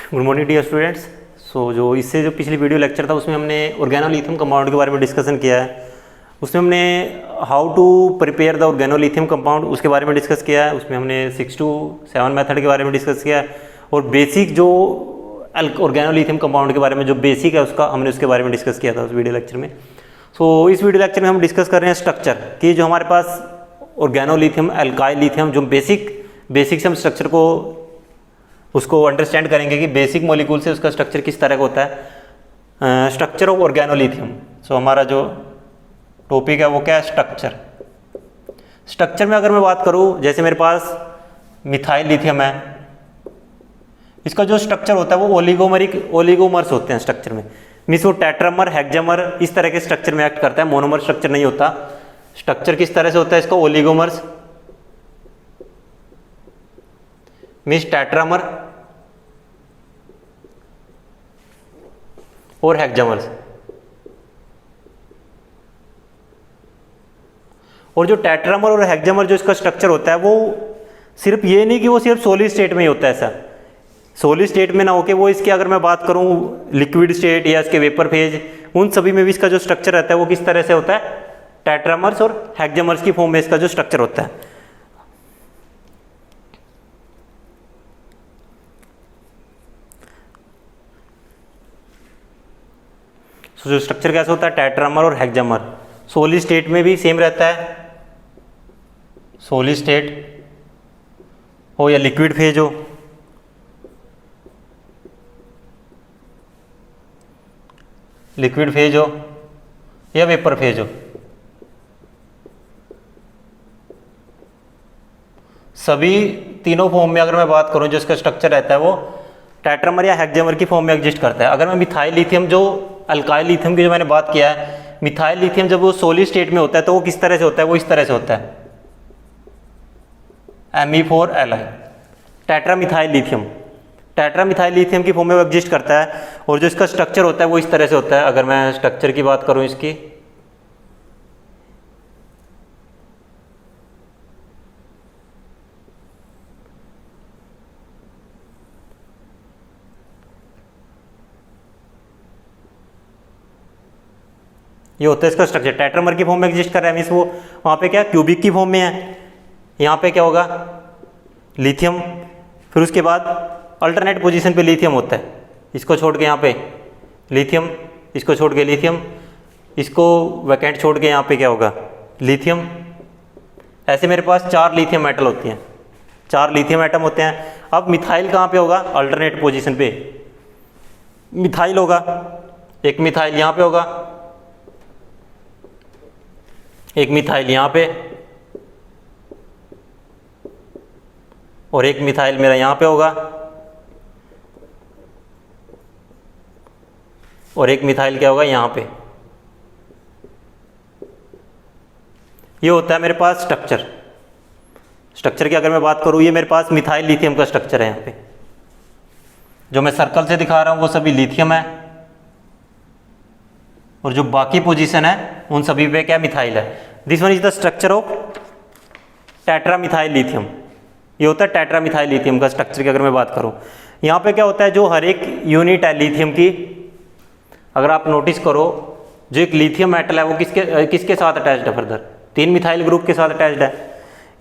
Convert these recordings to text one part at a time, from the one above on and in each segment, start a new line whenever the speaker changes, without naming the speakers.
Good morning dear students. जो इससे जो पिछली वीडियो लेक्चर था उसमें हमने ऑर्गेनोलिथियम कंपाउंड के बारे में डिस्कशन किया है। उसमें हमने how to prepare the organolithium compound उसके बारे में डिस्कस किया है। उसमें हमने 6 to 7 मेथड के बारे में डिस्कस किया है और बेसिक जो ऑर्गेनोलिथियम कंपाउंड के बारे में जो बेसिक है हमने उसके बारे में डिस्कस किया था उस वीडियो लेक्चर में। इस वीडियो लेक्चर में हम डिस्कस कर रहे हैं स्ट्रक्चर कि जो हमारे पास ऑर्गेनोलिथियम एल्काइल लिथियम जो बेसिक से हम स्ट्रक्चर को उसको अंडरस्टैंड करेंगे कि बेसिक मॉलिक्यूल से उसका स्ट्रक्चर किस तरह का होता है। Structure of organolithium. हमारा जो टॉपिक है वो क्या है, स्ट्रक्चर में अगर मैं बात करूं, जैसे मेरे पास मिथाइल लिथियम है, इसका जो स्ट्रक्चर होता है वो ओलिगोमर्स होते हैं स्ट्रक्चर में। मीन्स वो टेट्रामर हेक्सामर इस तरह के स्ट्रक्चर में एक्ट करता है, मोनोमर स्ट्रक्चर नहीं होता। स्ट्रक्चर किस तरह से होता है इसका, ओलिगोमर्स मीन्स टेट्रामर और हेक्सामर्स। और जो टेट्रामर और हेक्सामर जो इसका स्ट्रक्चर होता है वो सिर्फ ये नहीं कि वो सिर्फ सॉलिड स्टेट में ही होता है, ऐसा सॉलिड स्टेट में ना होके वो इसके अगर मैं बात करूं लिक्विड स्टेट या इसके वेपर फेज, उन सभी में भी इसका जो स्ट्रक्चर रहता है वो किस तरह से होता है, टेट्रामर्स और हेक्सामर्स की फॉर्म में इसका जो स्ट्रक्चर होता है। जो स्ट्रक्चर कैसे होता है, टेट्रामर और हेक्सामर। सॉलिड स्टेट में भी सेम रहता है, सॉलिड स्टेट हो या लिक्विड फेज हो, लिक्विड फेज हो या वेपर फेज हो, सभी तीनों फॉर्म में अगर मैं बात करूं जो इसका स्ट्रक्चर रहता है वो टेट्रामर या हेक्सामर की फॉर्म में एग्जिस्ट करता है। अगर मैं मिथाइल लिथियम जो अल्काइल लिथियम की जो मैंने बात किया है, मिथाइल लिथियम जब वो सॉलिड स्टेट में होता है तो वो किस तरह से होता है, वो इस तरह से होता है Me4Li। टेट्रामिथाइल लिथियम की फॉर्म में वो एग्जिस्ट करता है और जो इसका स्ट्रक्चर होता है वो इस तरह से होता है। अगर मैं स्ट्रक्चर की बात करूं इसकी, ये होता है इसका स्ट्रक्चर, टेट्रामर की फॉर्म में एग्जिस्ट कर रहा है। मीन्स वो वहाँ पे क्या क्यूबिक की फॉर्म में है, यहाँ पे क्या होगा लिथियम, फिर उसके बाद अल्टरनेट पोजीशन पे लिथियम होता है, इसको छोड़ के यहाँ पे लिथियम, इसको छोड़ के लिथियम, इसको वैकेंट छोड़ के यहाँ पे क्या होगा लिथियम। ऐसे मेरे पास 4 लिथियम मेटल होती हैं, 4 लिथियम एटम होते हैं। अब मिथाइल कहाँ पे होगा, अल्टरनेट पोजीशन पे मिथाइल होगा। एक मिथाइल यहाँ पे होगा, एक मिथाइल यहाँ पे, और एक मिथाइल मेरा यहाँ पे होगा, और एक मिथाइल क्या होगा यहाँ पे। ये होता है मेरे पास स्ट्रक्चर की अगर मैं बात करूँ, ये मेरे पास मिथाइल लिथियम का स्ट्रक्चर है। यहाँ पे जो मैं सर्कल से दिखा रहा हूँ वो सभी लिथियम है और जो बाकी पोजीशन है उन सभी पे क्या मिथाइल है। This one is the structure of टेट्रामिथाइल lithium. ये होता है टेट्रामिथाइल लिथियम का स्ट्रक्चर की अगर मैं बात करूं। यहाँ पे क्या होता है, जो हर एक यूनिट है लिथियम की, अगर आप नोटिस करो जो एक लिथियम मेटल है वो किसके साथ अटैच्ड है, फर्दर 3 मिथाइल ग्रुप के साथ अटैच्ड है।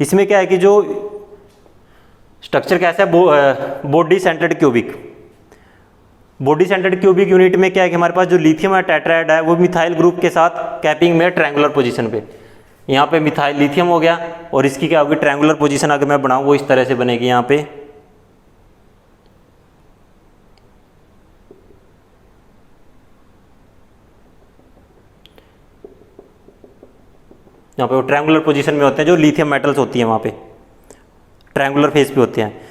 इसमें क्या है कि जो स्ट्रक्चर कैसा है, बॉडी सेंटर्ड क्यूबिक यूनिट में क्या है कि हमारे पास जो लिथियम है टेट्राएड है वो मिथाइल ग्रुप के साथ कैपिंग में ट्रायंगुलर पोजीशन पे, यहाँ पे मिथाइल लिथियम हो गया और इसकी क्या होगी ट्रायंगुलर पोजीशन अगर मैं बनाऊं वो इस तरह से बनेगी। यहाँ पे वो ट्रायंगुलर पोजीशन में होते हैं जो लिथियम मेटल्स होती हैं, वहाँ पे ट्रायंगुलर फेस पे होते हैं।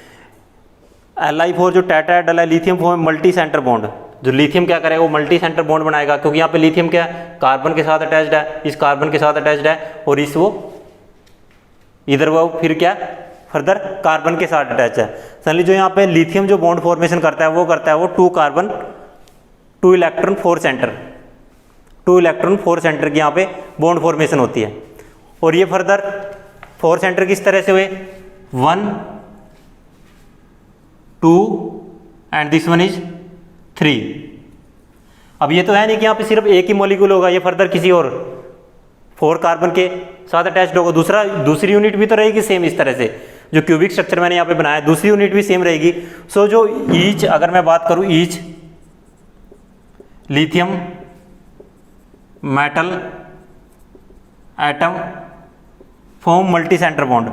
Li4 जो टेट्राएड है lithium form multi centre bond, जो लिथियम क्या करेगा वो मल्टी सेंटर बॉन्ड बनाएगा, क्योंकि यहाँ पे लिथियम क्या है कार्बन के साथ अटैच्ड है, इस कार्बन के साथ अटैच्ड है और इस वो इधर वो फिर क्या फर्दर कार्बन के साथ अटैच है। सडनली जो यहाँ पे लिथियम जो बॉन्ड फॉर्मेशन करता है वो 2 कार्बन 2 इलेक्ट्रॉन 4 सेंटर की यहाँ पे बॉन्ड फॉर्मेशन होती है। और ये फर्दर 4 सेंटर किस तरह से हुए, 1 2 एंड दिस वन इज 3। अब ये तो है नहीं कि यहाँ पे सिर्फ एक ही मॉलिक्यूल होगा, ये फर्दर किसी और 4 कार्बन के साथ अटैच्ड होगा। दूसरी यूनिट भी तो रहेगी सेम इस तरह से, जो क्यूबिक स्ट्रक्चर मैंने यहाँ पे बनाया दूसरी यूनिट भी सेम रहेगी। सो जो ईच, अगर मैं बात करूँ each lithium metal atom form multi centre bond.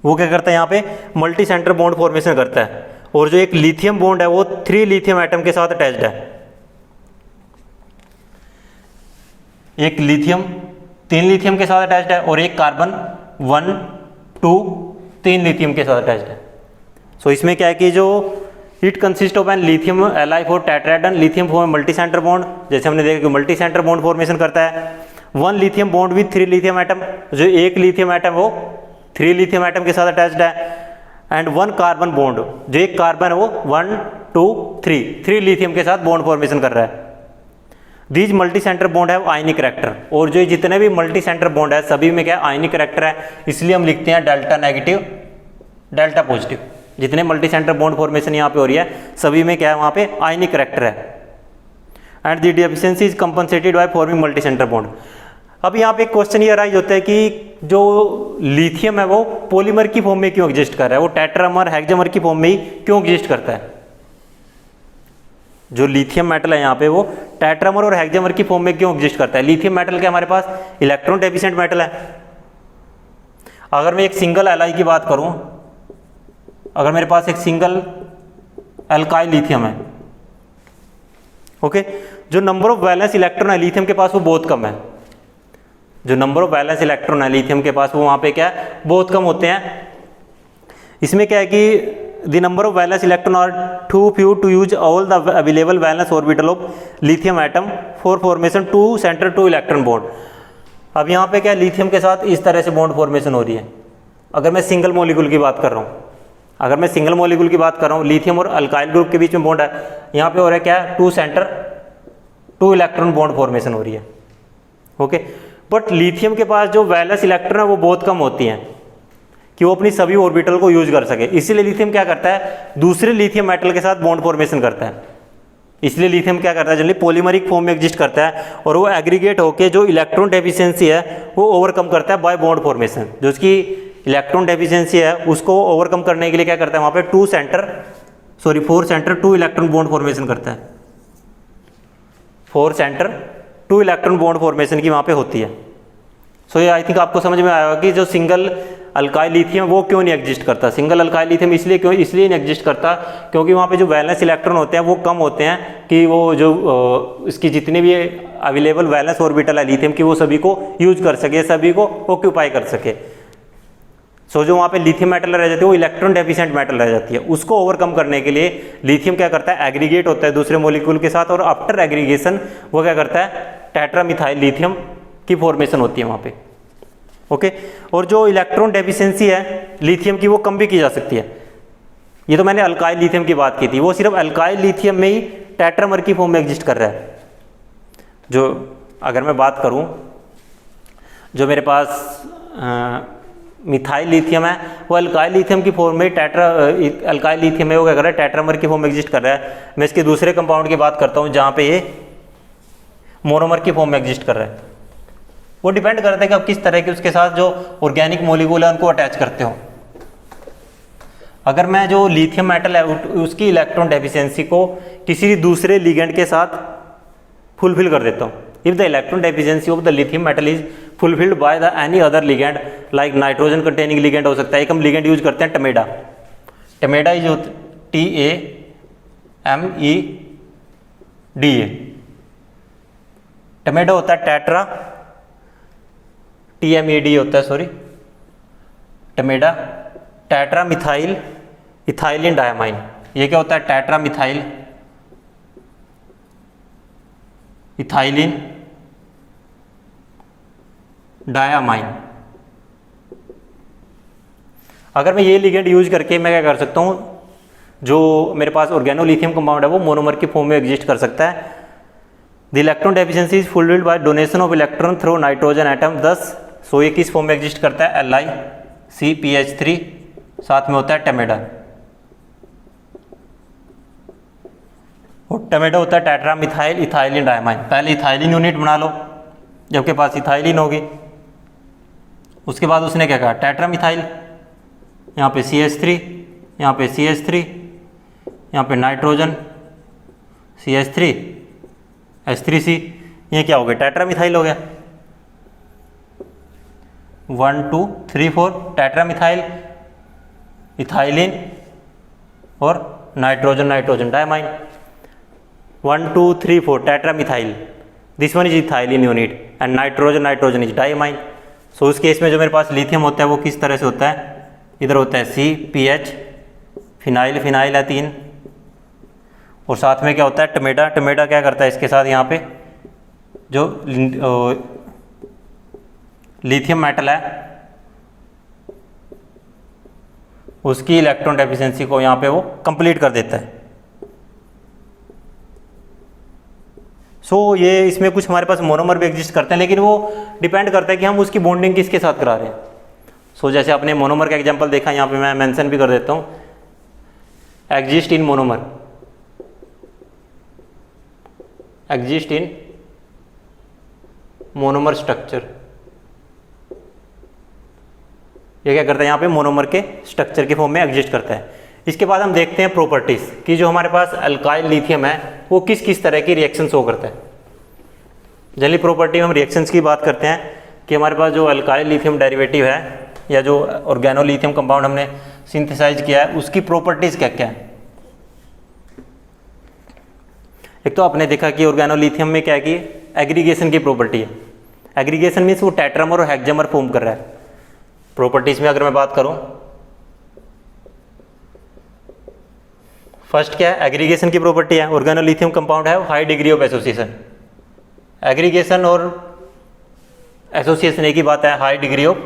वो क्या करता है यहाँ पे मल्टी सेंटर बॉन्ड फॉर्मेशन करता है। और जो एक लिथियम बॉन्ड है वो 3 लिथियम एटम के साथ अटैच्ड है। एक लिथियम 3 लिथियम के साथ अटैच्ड है और एक कार्बन 1 2 3 लिथियम के साथ अटैच्ड है। सो इसमें क्या है कि जो it consist of an lithium Li4 tetrahedron lithium form multi centre bond, जैसे हमने देखा कि मल्टी सेंटर बॉन्ड फॉर्मेशन करता है। 1 lithium bond with 3 lithium atom, जो एक लिथियम एटम वो 3 लिथियम एटम के साथ अटैच्ड है। एंड 1 कार्बन बॉन्ड, जो एक कार्बन है वो 1 2 3 लिथियम के साथ बॉन्ड फॉर्मेशन कर रहा है। दीज मल्टी सेंटर बॉन्ड है आयनिक करैक्टर, और जो जितने भी मल्टी सेंटर बॉन्ड है सभी में क्या आयनिक करैक्टर है, इसलिए हम लिखते हैं डेल्टा नेगेटिव डेल्टा पॉजिटिव। जितने मल्टी सेंटर बॉन्ड फॉर्मेशन यहाँ पे हो रही है सभी में क्या है वहाँ पे आयनिक करैक्टर है। And the deficiency is compensated by forming multi centre bond. अब यहाँ पे एक क्वेश्चन ये अराइज होता है कि जो लिथियम है वो पॉलीमर की फॉर्म में क्यों एग्जिस्ट कर रहा है, वो टेट्रामर हेक्सामर की फॉर्म में ही क्यों एग्जिस्ट करता है। जो लिथियम मेटल है यहाँ पे वो टेट्रामर और हेक्सामर की फॉर्म में क्यों एग्जिस्ट करता है। लिथियम मेटल के हमारे पास इलेक्ट्रॉन डेफिशिएंट मेटल है। अगर मैं एक सिंगल एलाई की बात करूं, अगर मेरे पास एक सिंगल अल्काइल लिथियम है, ओके, जो नंबर ऑफ वैलेंस इलेक्ट्रॉन है लिथियम के पास वो बहुत कम है। जो नंबर ऑफ वैलेंस इलेक्ट्रॉन है लिथियम के पास वो वहाँ पे क्या है बहुत कम होते हैं। इसमें क्या है कि the number of valence electron are too few to use all the available valence orbital of lithium atom for formation two centre two electron bond. अब यहाँ पे क्या लिथियम के साथ इस तरह से बॉन्ड फॉर्मेशन हो रही है। अगर मैं सिंगल मॉलिक्यूल की बात कर रहा हूँ, अगर मैं सिंगल मॉलिक्यूल की बात कर रहा हूँ, लिथियम और अल्काइल ग्रुप के बीच में बॉन्ड है, यहाँ पे हो रहा है क्या 2 सेंटर 2 इलेक्ट्रॉन बॉन्ड फॉर्मेशन हो रही है, ओके। बट लिथियम के पास जो वैलेंस इलेक्ट्रॉन है वो बहुत कम होती हैं कि वो अपनी सभी ऑर्बिटल को यूज कर सके। इसीलिए लिथियम क्या करता है दूसरे लिथियम मेटल के साथ बॉन्ड फॉर्मेशन करता है। इसलिए लिथियम क्या करता है जनरली पॉलीमरिक फॉर्म में एग्जिस्ट करता है और वो एग्रीगेट होकर जो इलेक्ट्रॉन डेफिशिएंसी है वो ओवरकम करता है बाय बॉन्ड फॉर्मेशन। जो उसकी इलेक्ट्रॉन डेफिशिएंसी है उसको ओवरकम करने के लिए क्या करता है वहाँ पे 4 सेंटर 2 इलेक्ट्रॉन बॉन्ड फॉर्मेशन करता है। 4 सेंटर 2 इलेक्ट्रॉन बॉन्ड फॉर्मेशन की वहाँ पे होती है। सो ये आई थिंक आपको समझ में आएगा कि जो सिंगल अल्काइल लिथियम वो क्यों नहीं एग्जिस्ट करता। सिंगल अल्काइल लिथियम इसलिए नहीं एग्जिस्ट करता क्योंकि वहाँ पे जो वैलेंस इलेक्ट्रॉन होते हैं वो कम होते हैं कि वो जो इसकी जितनी भी अवेलेबल वैलेंस ऑर्बिटल है लिथियम की वो सभी को यूज कर सके, सभी को ऑक्यूपाई कर सके। सो जो वहाँ पे लिथियम मेटल रह जाती है वो इलेक्ट्रॉन डेफिशिएंट मेटल रह जाती है। उसको ओवरकम करने के लिए लिथियम क्या करता है एग्रीगेट होता है दूसरे मॉलिक्यूल के साथ और आफ्टर एग्रीगेशन वो क्या करता है टेट्रामिथाइल लिथियम की फॉर्मेशन होती है वहाँ पे, ओके। और जो इलेक्ट्रॉन डेफिशिएंसी है लिथियम की वो कम भी की जा सकती है। ये तो मैंने अल्काइल लिथियम की बात की थी, वो सिर्फ अल्काइल लिथियम में ही टेट्रामर की फॉर्म में एग्जिस्ट कर रहा है। जो अगर मैं बात करूँ जो मेरे पास मिथाइल लिथियम है वो अल्काइल लिथियम की फॉर्म में अल्काइल लिथियम में वो क्या कर रहा है टेट्रामर की फॉर्म में एग्जिस्ट कर रहा है। मैं इसके दूसरे कंपाउंड की बात करता हूँ जहाँ पे ये मोनोमर की फॉर्म में एग्जिस्ट कर रहा है। वो डिपेंड करता है कि आप किस तरह के उसके साथ जो ऑर्गेनिक मॉलिक्यूल है उनको अटैच करते हो। अगर मैं जो लिथियम मेटल है उसकी इलेक्ट्रॉन डेफिशिएंसी को किसी दूसरे लिगेंड के साथ फुलफिल कर देता हूँ, if the electron deficiency of the lithium metal is fulfilled by the any other ligand like nitrogen containing ligand हो सकता है। एक हम लिगेंड यूज करते हैं टमेडा। टमेडा इज TAMEDA। टमेडा होता है टेट्रा TMED होता है sorry TMEDA tetra methyl ethylene diamine. ये क्या होता है टेट्रा मिथाइल इथाइलिन डायमाइन। अगर मैं ये लिगेंड यूज करके मैं क्या कर सकता हूँ जो मेरे पास ऑर्गेनोलिथियम कंपाउंड है वो मोनोमर की फॉर्म में एग्जिस्ट कर सकता है। The electron deficiency is fulfilled by donation of electron through nitrogen atom, दस सो ये किस फॉर्म में एग्जिस्ट करता है, LiCPH3, साथ में होता है टमेडा, और टमेडा होता है टेट्रा मिथाइल इथाइलिन डायमाइन। पहले इथाइलिन यूनिट बना लो जबकि पास इथाइलिन होगी, उसके बाद उसने क्या कहा, टेट्रा मिथाइल, यहाँ पे CH3, यहाँ पे CH3, यहाँ पे नाइट्रोजन CH3 H3C, ये क्या हो गया, टेट्रा मिथाइल हो गया। 1 2 3 4 टेट्रा मिथाइल इथाइलिन और nitrogen nitrogen diamine. 1 2 3 4 tetra methyl, this one is ethylene unit and nitrogen nitrogen is diamine. So उस केस में जो मेरे पास लिथियम होता है वो किस तरह से होता है, इधर होता है CPH, फिनाइल फिनाइल है 3, और साथ में क्या होता है टमेडा, टमेडा क्या करता है इसके साथ, यहाँ पे जो लिथियम मेटल है उसकी इलेक्ट्रॉन डेफिशिएंसी को यहाँ पे वो कंप्लीट कर देता है। सो ये इसमें कुछ हमारे पास मोनोमर भी एग्जिस्ट करते हैं, लेकिन वो डिपेंड करता है कि हम उसकी बॉन्डिंग किसके साथ करा रहे हैं। सो जैसे आपने मोनोमर का एग्जांपल देखा, यहाँ पे मैं मेंशन भी कर देता हूँ, exist in monomer, exist in monomer structure, ये क्या करता है यहाँ पे मोनोमर के स्ट्रक्चर के फॉर्म में एग्जिस्ट करता है। इसके बाद हम देखते हैं प्रॉपर्टीज कि जो हमारे पास अल्काइल लिथियम है वो किस किस तरह की रिएक्शन शो करता है। जनरली प्रॉपर्टी में हम रिएक्शंस की बात करते हैं कि हमारे पास जो अल्काइल लिथियम डेरिवेटिव है या जो ऑर्गेनो लिथियम कंपाउंड हमने सिंथेसाइज किया है उसकी प्रॉपर्टीज क्या क्या है। एक तो आपने देखा कि ऑर्गेनो लिथियम में क्या है कि एग्रीगेशन की प्रॉपर्टी है। एग्रीगेशन मीन्स वो टेट्रामर और हेक्सामर फॉर्म कर रहा है। प्रॉपर्टीज में अगर मैं बात करूं, फर्स्ट क्या है, एग्रीगेशन की प्रॉपर्टी है। ऑर्गेनो लिथियम कंपाउंड है high degree of association. Aggregation और एसोसिएशन एक ही बात है, हाई डिग्री ऑफ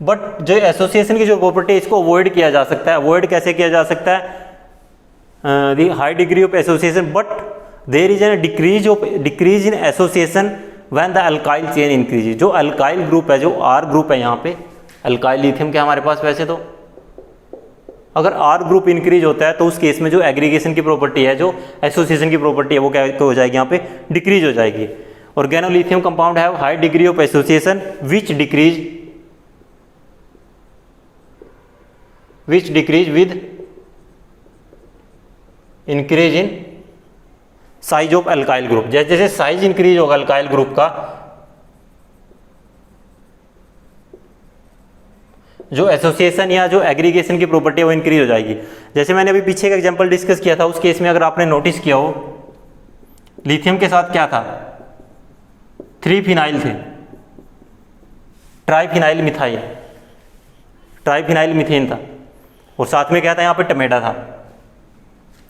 बट जो एसोसिएशन की जो प्रॉपर्टी है इसको अवॉइड किया जा सकता है। अवॉइड कैसे किया जा सकता है, the high degree of association but there is an decrease in association when the alkyl chain increase. जो अल्काइल ग्रुप है, जो आर ग्रुप है, यहाँ पे अल्काइल लिथियम क्या हमारे पास, वैसे तो अगर आर ग्रुप इंक्रीज होता है तो उस केस में जो एग्रीगेशन की प्रॉपर्टी है, जो एसोसिएशन की प्रॉपर्टी है, वो क्या हो जाएगी, यहाँ पे डिक्रीज हो जाएगी। Organo lithium compound have high degree of association which decrease with increase in size of alkyl group. जैसे जैसे साइज इंक्रीज होगा अल्काइल ग्रुप का, जो एसोसिएशन या जो एग्रीगेशन की प्रॉपर्टी है वो इंक्रीज हो जाएगी। जैसे मैंने अभी पीछे का एग्जांपल डिस्कस किया था, उस केस में अगर आपने नोटिस किया हो, लिथियम के साथ क्या था, 3 फिनाइल थे, ट्राइफिनाइल मिथाइल, ट्राइफिनाइल मीथेन था, और साथ में क्या था, यहाँ पे टमेडा था,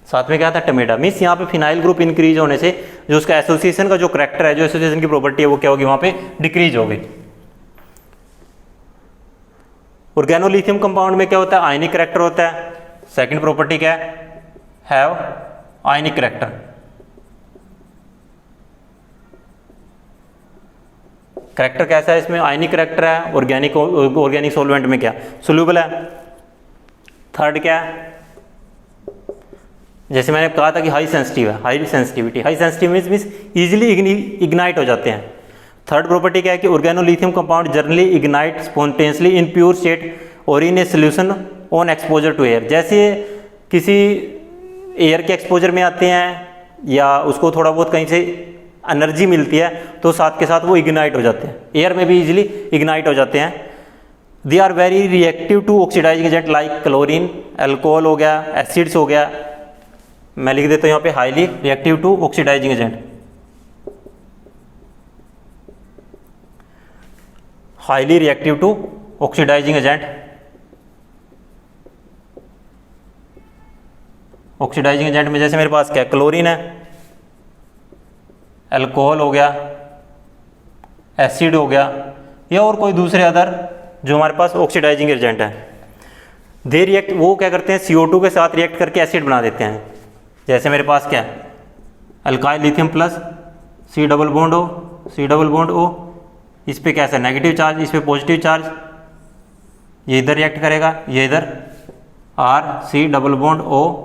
साथ में क्या था, टमेडा। मीन्स यहाँ पे फिनाइल ग्रुप इंक्रीज होने से जो उसका एसोसिएशन का जो करैक्टर है, जो एसोसिएशन की प्रॉपर्टी है, वो क्या होगी, वहाँ पे डिक्रीज हो गई। ऑर्गेनो लिथियम कंपाउंड में क्या होता है, आयनिक करैक्टर होता है। सेकंड प्रॉपर्टी क्या है, हैव आयनिक करैक्टर। करैक्टर कैसा है इसमें, आयनिक करैक्टर है। ऑर्गेनिक सॉल्वेंट में क्या, सोल्यूबल है। थर्ड क्या है, जैसे मैंने कहा था कि हाई सेंसिटिव है, high sensitivity. High sensitive means easily ignite हो जाते हैं। थर्ड प्रॉपर्टी क्या है कि oregano lithium compound generally ignite spontaneously in pure state और in a solution on exposure to air. जैसे किसी एयर के एक्सपोजर में आते हैं या उसको थोड़ा बहुत कहीं से एनर्जी मिलती है तो साथ के साथ वो इग्नाइट हो जाते हैं, एयर में भी इजीली इग्नाइट हो जाते हैं। They are very reactive to oxidising agent like chlorine, alcohol हो गया, एसिड्स हो गया। मैं लिख देता हूँ यहाँ पे highly reactive to oxidising agent, highly reactive to oxidising agent. Oxidising agent में जैसे मेरे पास क्या, क्लोरीन है, अल्कोहल हो गया, एसिड हो गया, या और कोई दूसरे अदर जो हमारे पास ऑक्सीडाइजिंग एजेंट है। दे रिएक्ट, वो क्या करते हैं, CO2 के साथ रिएक्ट करके एसिड बना देते हैं। जैसे मेरे पास क्या है, alkyl lithium plus C double bond O, C double bond O, इस पे कैसा नेगेटिव चार्ज, इस पे पॉजिटिव चार्ज, ये इधर रिएक्ट करेगा, ये इधर R C double bond O,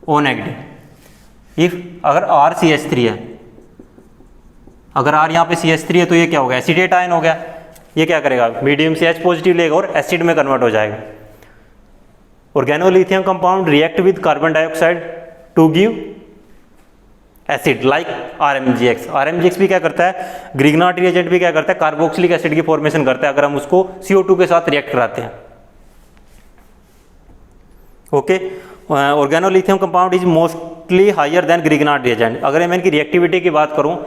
O negative. If अगर RCH3 है, अगर R यहाँ पे CH3 है तो ये क्या होगा, एसिडेट आयन हो गया। ये क्या करेगा, मीडियम से H पॉजिटिव लेगा और एसिड में कन्वर्ट हो जाएगा। Organolithium compound react with carbon dioxide to give acid like RMGX। RMGX भी क्या करता है, ग्रिग्नार्ड रिएजेंट भी क्या करता है, कार्बोक्सिलिक एसिड की फॉर्मेशन करता है अगर हम उसको CO2 के साथ रिएक्ट कराते हैं। Okay, organolithium compound is mostly higher than Grignard reagent. अगर मैं इनकी रिएक्टिविटी की बात करूं,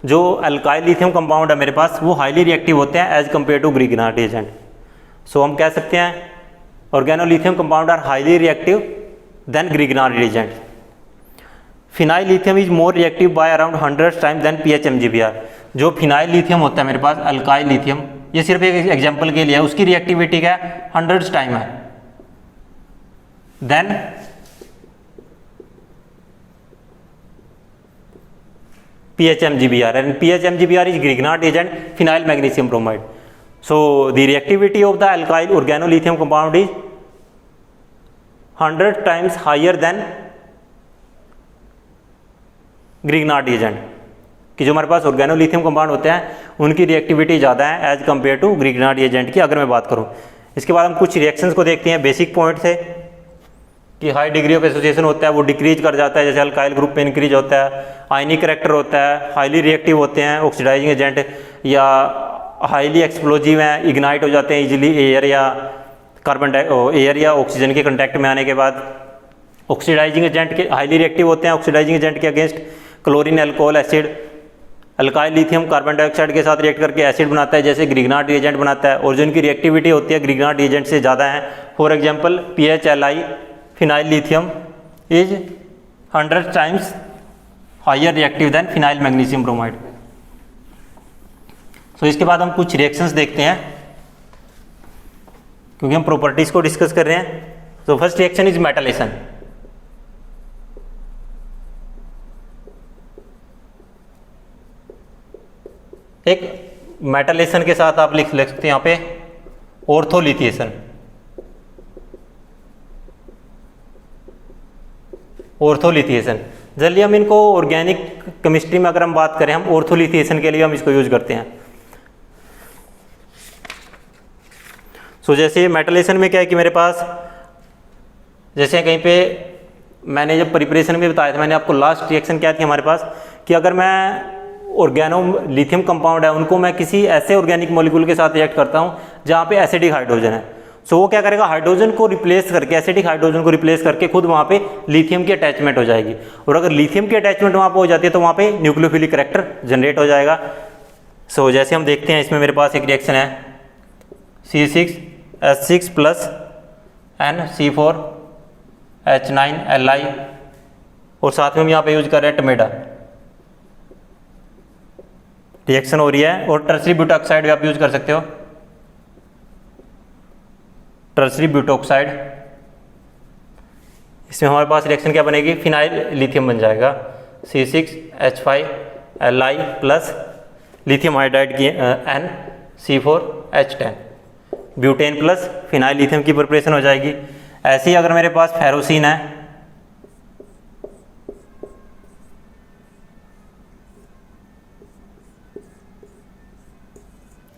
जो अल्काइल लिथियम कंपाउंड है मेरे पास वो हाईली रिएक्टिव होते हैं as compared to Grignard reagent. So हम कह सकते हैं organolithium compound are highly reactive than Grignard reagent. Phenyl lithium is more reactive by around 100 times than PHMgBr। जो फिनाइल लिथियम होता है मेरे पास, अल्काइल लिथियम, ये सिर्फ एक एग्जांपल के लिए है, उसकी रिएक्टिविटी क्या है, 100 टाइम है then PHMgBr, and PHMgBr is Grignard agent, phenyl magnesium bromide. So the reactivity of the alkyl organolithium compound is 100 times higher than Grignard agent। कि जो हमारे पास ऑर्गेनोलिथियम कंपाउंड होते हैं उनकी रिएक्टिविटी ज़्यादा है as compare to Grignard agent की अगर मैं बात करूँ। इसके बाद हम कुछ रिएक्शंस को देखते हैं। बेसिक पॉइंट थे कि हाई डिग्री ऑफ एसोसिएशन होता है वो डिक्रीज कर जाता है, जैसे अल्काइल ग्रुप में इंक्रीज होता है, आयनिक करेक्टर होता है, हाईली रिएक्टिव होते हैं ऑक्सीडाइजिंग एजेंट, या हाईली एक्सप्लोजिव हैं, इग्नाइट हो जाते हैं इजीली एयर या ऑक्सीजन के कांटेक्ट में आने के बाद। ऑक्सीडाइजिंग एजेंट के हाईली रिएक्टिव होते हैं ऑक्सीडाइजिंग एजेंट के against, chlorine alcohol acid. Alkyl lithium carbon dioxide के साथ रिएक्ट करके एसिड बनाता है जैसे ग्रिग्नार्ड रिएजेंट बनाता है, और जो इनकी रिएक्टिविटी होती है ग्रिग्नार्ड रिएजेंट से ज़्यादा है। For example PHLi phenyl lithium is 100 times higher reactive than phenyl magnesium bromide. So इसके बाद हम कुछ रिएक्शंस देखते हैं क्योंकि हम प्रॉपर्टीज को डिस्कस कर रहे हैं। तो फर्स्ट रिएक्शन इज मेटालेशन। एक मेटालेशन के साथ आप लिख सकते हैं यहाँ पे ऑर्थोलिथिएशन। ऑर्थोलिथिएशन जल्दी हम इनको ऑर्गेनिक केमिस्ट्री में अगर हम बात करें, हम ऑर्थोलिथिएशन के लिए हम इसको यूज करते हैं। सो जैसे मेटालेशन में क्या है कि मेरे पास जैसे कहीं पे मैंने जब प्रिपरेशन में बताया था, मैंने आपको लास्ट रिएक्शन क्या थी हमारे पास कि अगर मैं ऑर्गेनो लिथियम कंपाउंड है उनको मैं किसी ऐसे ऑर्गेनिक मॉलिक्यूल के साथ रिएक्ट करता हूँ जहाँ पे एसिडिक हाइड्रोजन है, सो वो क्या करेगा, हाइड्रोजन को रिप्लेस करके, एसिडिक हाइड्रोजन को रिप्लेस करके खुद वहाँ पे लिथियम की अटैचमेंट हो जाएगी। और अगर लिथियम की अटैचमेंट वहाँ पे हो जाती है तो वहाँ पे न्यूक्लियोफिलिक करैक्टर जनरेट हो जाएगा। सो जैसे हम देखते हैं इसमें मेरे पास एक रिएक्शन है C6H6 प्लस NC4H9Li, और साथ में हम यहाँ पे यूज कर रहे हैं टमेडा। रिएक्शन हो रही है, और टर्सरी ब्यूटॉक्साइड भी आप यूज कर सकते हो, टर्सरी ब्यूटॉक्साइड। इसमें हमारे पास रिएक्शन क्या बनेगी, फिनाइल लिथियम बन जाएगा C6H5Li प्लस लिथियम हाइड्राइड की NC4H10, butane plus phenyl lithium की प्रिपरेशन हो जाएगी। ऐसे ही अगर मेरे पास फेरोसिन है,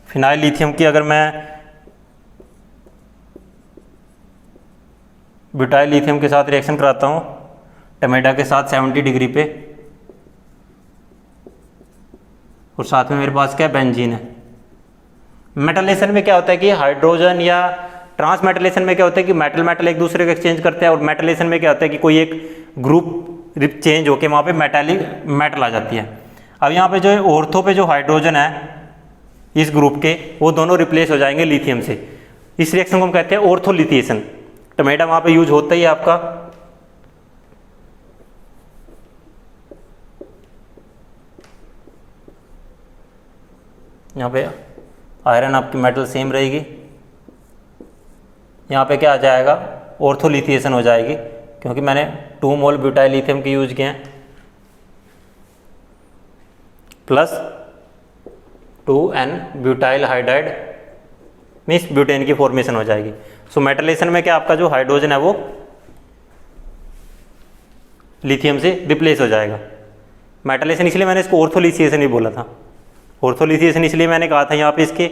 फिनाइल लिथियम की अगर मैं ब्यूटाइल लिथियम के साथ रिएक्शन कराता हूँ टमेटा के साथ 70 डिग्री पे, और साथ में मेरे पास क्या बेंजीन है। मेटलेशन में क्या होता है कि हाइड्रोजन या ट्रांस मेटलेशन में क्या होता है कि मेटल मेटल एक दूसरे को एक्सचेंज करते हैं, और मेटलेशन में क्या होता है कि कोई एक ग्रुप चेंज होके वहाँ पे मेटालिक मेटल आ जाती है। अब यहाँ पे जो है ऑर्थो पे जो हाइड्रोजन है इस ग्रुप के, वो दोनों रिप्लेस हो जाएंगे लिथियम से। इस रिएक्शन को हम कहते हैं ऑर्थोलिथिएशन। टमेटा वहाँ पे यूज होता ही है आपका। यहाँ पे आयरन आपकी मेटल सेम रहेगी, यहाँ पे क्या आ जाएगा, ऑर्थोलिथिएशन हो जाएगी, क्योंकि मैंने 2 मोल ब्यूटाइल लिथियम की यूज किए हैं। Plus 2n butyl hydride means butane की फॉर्मेशन हो जाएगी। सो मेटलेशन में क्या आपका जो हाइड्रोजन है वो लिथियम से रिप्लेस हो जाएगा। मेटलेशन इसलिए मैंने इसको ऑर्थोलिथिएशन भी बोला था। ऑर्थोलिथिएशन इसलिए मैंने कहा था यहाँ पे इसके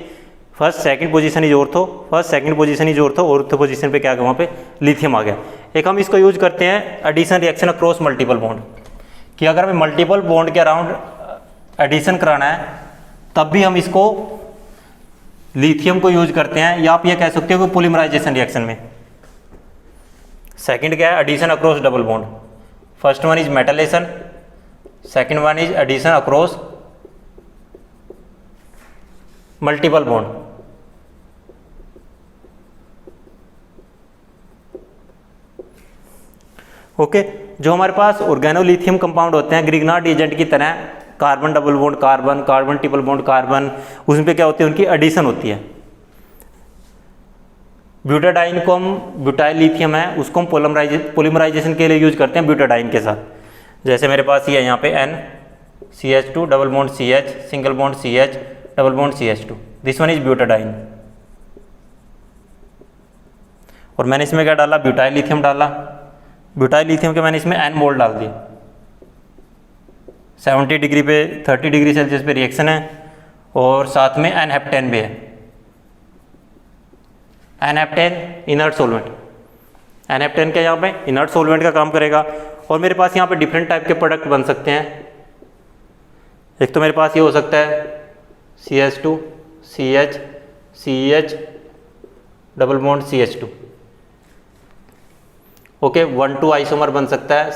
first second position is ortho, first second position is ortho position पे क्या आ गया, वहाँ पे लिथियम आ गया। एक हम इसको यूज करते हैं addition reaction across multiple bond, कि अगर हमें मल्टीपल बॉन्ड के अराउंड एडिशन कराना है तब भी हम इसको लिथियम को यूज करते हैं, या आप ये कह सकते हो कि पॉलीमराइजेशन रिएक्शन में। सेकंड क्या है, addition across double bond. First one is metalation, second one is addition across multiple bond. Okay, जो हमारे पास ऑर्गेनोलिथियम कंपाउंड होते हैं ग्रिग्नार्ड एजेंट की तरह, carbon double bond carbon, carbon triple bond carbon, उसमें क्या होती है, उनकी एडिशन होती है। ब्यूटाडाइन को हम, ब्यूटाइल लिथियम है उसको हम पॉलीमराइजेशन के लिए यूज करते हैं ब्यूटाडाइन के साथ। जैसे मेरे पास ये है यहाँ पे NCH2 double bond CH single bond CH double bond CH2, this one is butadiene. और मैंने इसमें क्या डाला, ब्यूटाइल लिथियम डाला। ब्यूटाइल लिथियम के मैंने इसमें N मोल डाल दिया। 70 डिग्री पे 30 डिग्री सेल्सियस पे रिएक्शन है, और साथ में N-हेप्टेन भी है। N-हेप्टेन इनर्ट सोलवेंट, N-हेप्टेन क्या यहाँ पे इनर्ट सोलवेंट का काम करेगा। और मेरे पास यहाँ पे डिफरेंट टाइप के प्रोडक्ट बन सकते हैं। एक तो मेरे पास ये हो सकता है CH2 CH CH double bond CH2, okay 1,2 isomer बन सकता है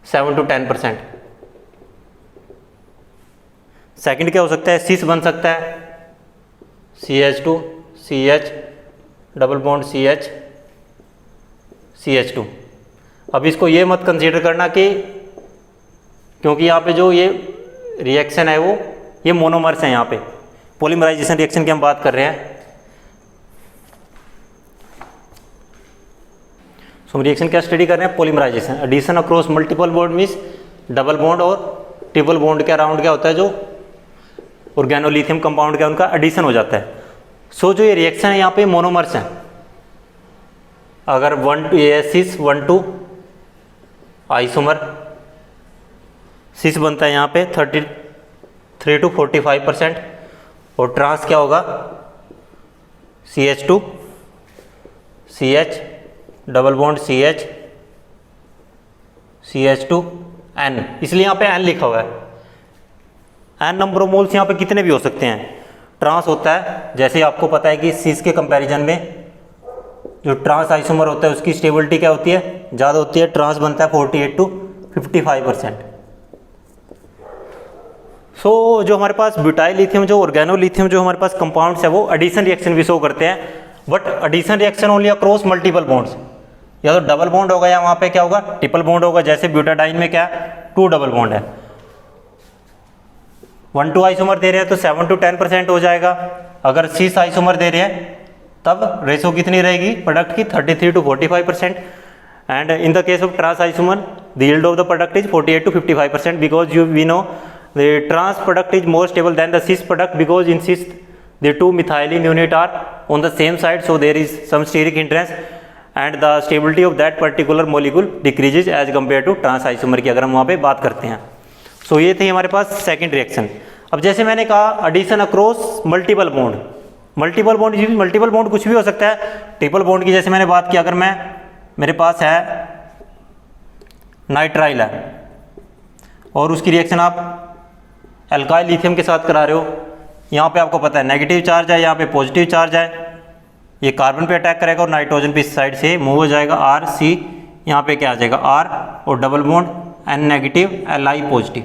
7 to 10%। सेकंड क्या हो सकता है, सिस बन सकता है CH2 CH double bond CH CH2। अब इसको ये मत कंसीडर करना कि, क्योंकि यहाँ पे जो ये रिएक्शन है वो ये मोनोमर्स है। यहाँ पे पॉलीमराइजेशन रिएक्शन की हम बात कर रहे हैं। सो हम रिएक्शन क्या स्टडी कर रहे हैं, polymerisation. Addition across multiple bond means double bond और ट्रिपल बॉन्ड के अराउंड क्या होता है, जो ऑर्गेनोलिथियम कंपाउंड का उनका एडिशन हो जाता है। सो जो ये रिएक्शन है यहाँ पे मोनोमर्स हैं। अगर 1,2 आइसोमर सिस बनता है यहाँ पे 33 to 45%, और ट्रांस क्या होगा CH2 CH double bond CH CH2 N, इसलिए यहाँ पे N लिखा हुआ है। N नंबर ऑफ मोल्स यहाँ पे कितने भी हो सकते हैं। ट्रांस होता है, जैसे आपको पता है कि सिस के कंपैरिजन में जो ट्रांस आइसोमर होता है उसकी स्टेबिलिटी क्या होती है, ज़्यादा होती है। ट्रांस बनता है 48 to 55%। सो जो हमारे पास ब्यूटाइल लिथियम, जो ऑर्गेनोलिथियम जो हमारे पास कंपाउंड्स है वो एडिशन रिएक्शन भी शो करते हैं, but addition reaction only across multiple bonds. या तो डबल बॉन्ड होगा या वहाँ पे क्या होगा, ट्रिपल बॉन्ड होगा। जैसे ब्यूटाडाइन में क्या है, 2 डबल बॉन्ड है। 1,2 आइसोमर दे रहे हैं तो 7 to 10% हो जाएगा। अगर 6 आइसोमर दे रहे हैं तब रेशो कितनी रहेगी प्रोडक्ट की, 33 to 45%। And in the case of trans isomer the yield of the product is 48 to 55%, because we know the trans product is more stable than the cis product, because in cis the two methylene unit are on the same side, so there is some steric hindrance and the stability of that particular molecule decreases as compared to trans isomer की अगर हम वहाँ पे बात करते हैं। सो ये थी हमारे पास सेकंड रिएक्शन। अब जैसे मैंने कहा addition across multiple bond, multiple bond कुछ भी हो सकता है। ट्रिपल बॉन्ड की जैसे मैंने बात की, अगर मेरे पास है नाइट्राइल है और उसकी रिएक्शन आप एल्काइल लिथियम के साथ करा रहे हो, यहाँ पे आपको पता है नेगेटिव चार्ज है, यहाँ पे पॉजिटिव चार्ज है। ये कार्बन पे अटैक करेगा और नाइट्रोजन पे इस साइड से मूव हो जाएगा RC, यहाँ पे क्या आ जाएगा R और double bond N negative Li positive.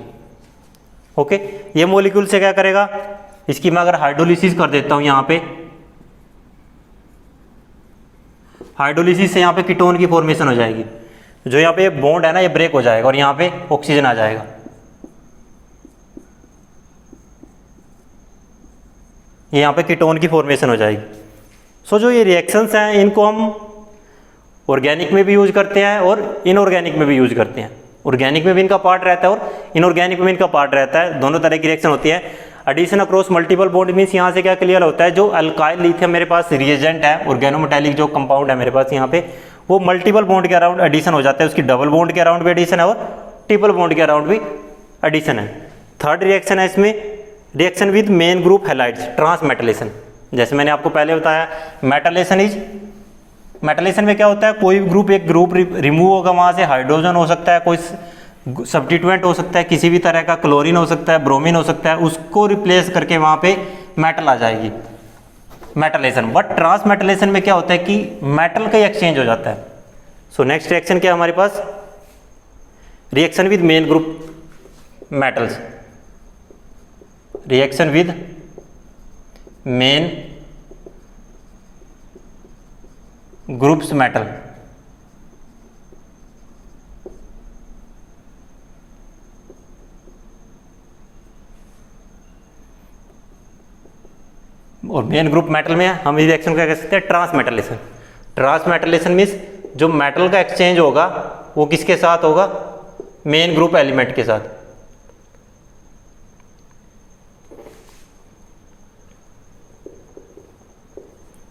Okay, ये मॉलिक्यूल से क्या करेगा, इसकी मैं अगर हाइड्रोलिसिस कर देता हूँ यहाँ पे, हाइड्रोलिसिस से यहाँ पे कीटोन की फॉर्मेशन हो जाएगी। जो यहाँ पे बॉन्ड है ना ये ब्रेक हो जाएगा और यहाँ पे ऑक्सीजन आ जाएगा। ये यहाँ पे कीटोन की फॉर्मेशन हो जाएगी। सो जो ये रिएक्शंस हैं इनको हम ऑर्गेनिक में भी यूज करते हैं और इनऑर्गेनिक में भी यूज करते हैं। ऑर्गेनिक में भी इनका पार्ट रहता है और इनऑर्गेनिक में भी इनका पार्ट रहता है, दोनों तरह की रिएक्शन होती है। Addition across multiple bond means यहाँ से क्या क्लियर होता है, जो अल्काइल लिथियम मेरे पास रिएजेंट है, ऑर्गेनोमेटालिक जो कंपाउंड है मेरे पास यहाँ पे, वो मल्टीपल बॉन्ड के अराउंड एडिशन हो जाता है, उसकी डबल बॉन्ड के अराउंड भी एडिशन है और ट्रिपल बॉन्ड के अराउंड भी एडिशन है। थर्ड रिएक्शन है इसमें reaction with main group halides, transmetalation. जैसे मैंने आपको पहले बताया मेटलेशन में क्या होता है, कोई ग्रुप एक ग्रुप रिमूव होगा, वहाँ से हाइड्रोजन हो सकता है, कोई सब्स्टिट्यूएंट हो सकता है, किसी भी तरह का क्लोरीन हो सकता है, ब्रोमीन हो सकता है, उसको रिप्लेस करके वहाँ पे मेटल आ जाएगी, मेटलेशन। बट ट्रांसमेटलेशन में क्या होता है कि मेटल का एक्सचेंज हो जाता है। सो नेक्स्ट रिएक्शन क्या है हमारे पास, reaction with main group metals, reaction with main groups metal. और मेन ग्रुप मेटल में हम इस रिएक्शन को क्या कह सकते हैं, ट्रांसमेटलेशन। ट्रांसमेटलेशन मीन्स जो मेटल का एक्सचेंज होगा वो किसके साथ होगा, मेन ग्रुप एलिमेंट के साथ।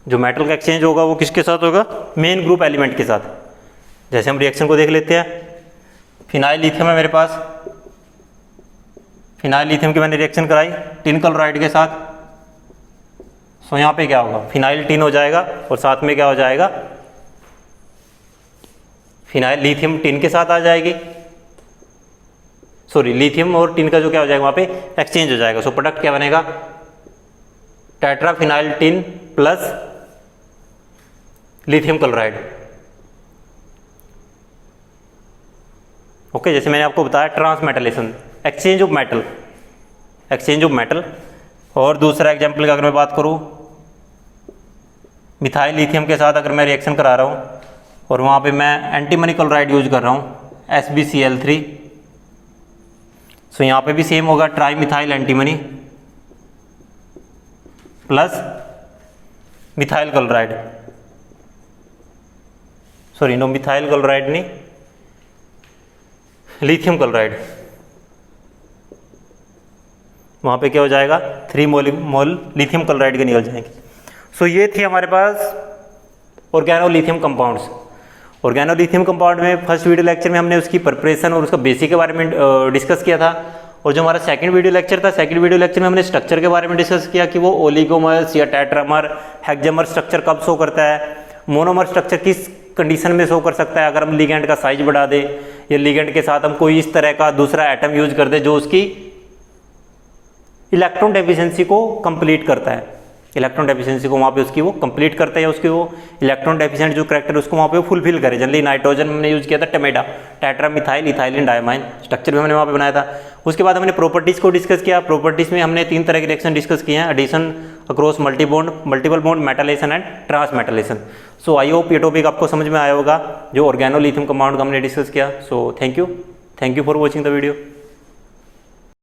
जो मेटल का एक्सचेंज होगा वो किसके साथ होगा, मेन ग्रुप एलिमेंट के साथ। जैसे हम रिएक्शन को देख लेते हैं, फिनाइल लिथियम है मेरे पास, फिनाइल लिथियम की मैंने रिएक्शन कराई टिन क्लोराइड के साथ। सो यहाँ पे क्या होगा, फिनाइल टिन हो जाएगा और साथ में क्या हो जाएगा, फिनाइल लिथियम टिन के साथ आ जाएगी, सॉरी लिथियम और टिन का जो क्या हो जाएगा वहाँ पे एक्सचेंज हो जाएगा। सो प्रोडक्ट क्या बनेगा, tetraphenyl tin plus lithium chloride. Okay, जैसे मैंने आपको बताया transmetalation, exchange of metal, exchange of metal. और दूसरा एग्जांपल की अगर मैं बात करूं, मिथाइल लिथियम के साथ अगर मैं रिएक्शन करा रहा हूं और वहां पे मैं एंटीमनी क्लोराइड यूज कर रहा हूं SbCl3, सो यहां पे भी सेम होगा, tri methyl antimony plus methyl chloride, sorry no methyl chloride नहीं, लिथियम क्लोराइड। वहाँ पे क्या हो जाएगा, 3 मोल लिथियम क्लोराइड के निकल जाएंगे। सो ये थी हमारे पास ऑर्गेनोलिथियम कंपाउंड्स। ऑर्गेनोलिथियम कंपाउंड में फर्स्ट वीडियो लेक्चर में हमने उसकी प्रिपरेशन और उसका बेसिक के बारे में डिस्कस किया था। और जो हमारा सेकंड वीडियो लेक्चर था, सेकंड वीडियो लेक्चर में हमने स्ट्रक्चर के बारे में डिस्कस किया कि वो ओलिगोमर्स या टेट्रामर, हेक्सामर स्ट्रक्चर कब शो करता है, मोनोमर स्ट्रक्चर किस कंडीशन में शो कर सकता है, अगर हम लिगेंड का साइज बढ़ा दें या लिगेंड के साथ हम कोई इस तरह का दूसरा एटम यूज कर दे जो उसकी इलेक्ट्रॉन डेफिशिएंसी को कंप्लीट करता है, इलेक्ट्रॉन डेफिशिएंसी को वहाँ पे उसकी वो कंप्लीट करता है, या उसकी वो इलेक्ट्रॉन डेफिशिएंट जो करेक्टर उसको वहाँ पे फुलफिल करे। जनरली नाइट्रोजन में हमने यूज किया था टेमेडा, टेट्रामिथाइल इथाइलिन डायमाइन स्ट्रक्चर भी हमने वहाँ पे बनाया था। उसके बाद हमने प्रॉपर्टीज़ को डिस्कस किया। प्रॉपर्टीज़ में हमने 3 तरह के रिएक्शन डिस्कस किए हैं, addition across multiple bond, metalation and transmetalation. So I hope ये टॉपिक आपको समझ में आया होगा जो ऑर्गेनोलिथियम कंपाउंड का हमने डिस्कस किया। So thank you for watching the video.